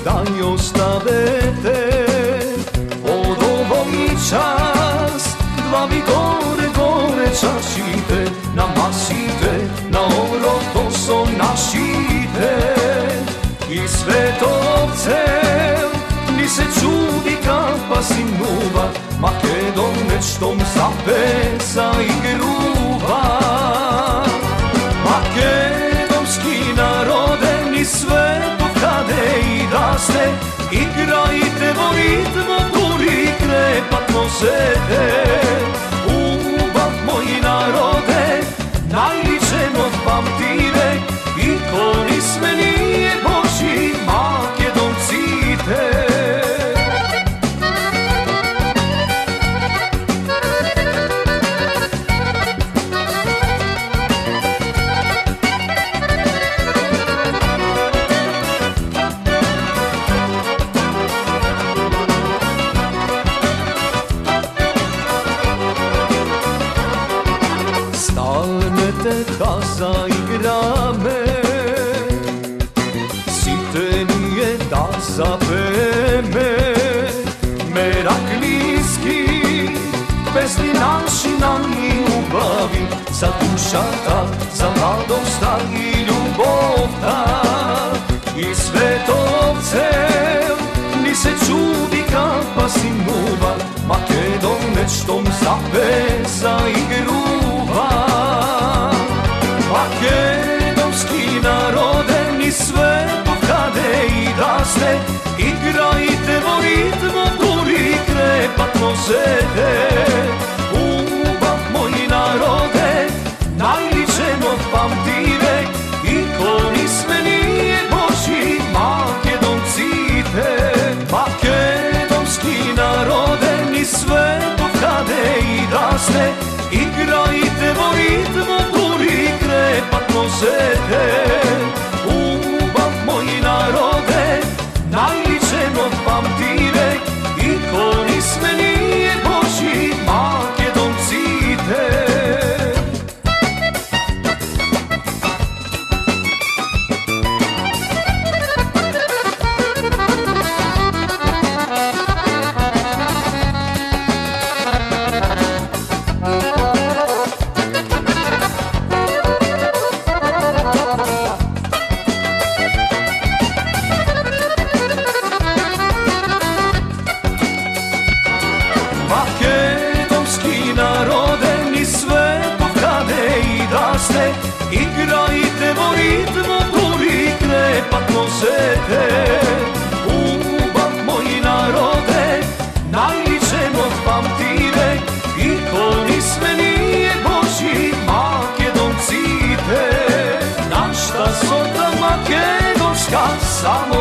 daj ostavete od ovog čas. Glavi gore, gore čašite, namasite, na obrok tosom našite. I svetovcem ni se čudi kakva si nuba, Makedonečtom zapesa i gruba. Makedonski narode, ni svetov kade i da ste, igrajte vo ritmu, duri krepat nosete. Ubav moji narode, najličen od pamtivek, i koris me nije Boži, Makedoncite. Da zaigrame, site nije da zapeme. Meraklijski, pesni naši nam i ljubavi, za dušata, za mladost i ljubov ta. I svetovcem ni se čudi kakva si nuba, Makedonečtom zapesa i gruba. Makedonski narode, ni svetov kade i da ste, igrajte vo ritmu, duri krepat nosete. Ubav moji narode, najličen od pamtivek, i koris me nije Boži, Makedoncite. Makedonski narode, ni svetov kade i da ste, igrajte vo ritmu, duri krepat nosete. Ubav moji narode, najličen od pamtivek, i koris me nije Boži, Makedoncite. Makedonski narode, ni svetov kade i da ste, igrajte vo ritmu, duri krepat nosete. Ubav moji narode, najličen od pamtivek, i koris me nije Boži, Makedoncite. Našta sorta makedonska, samo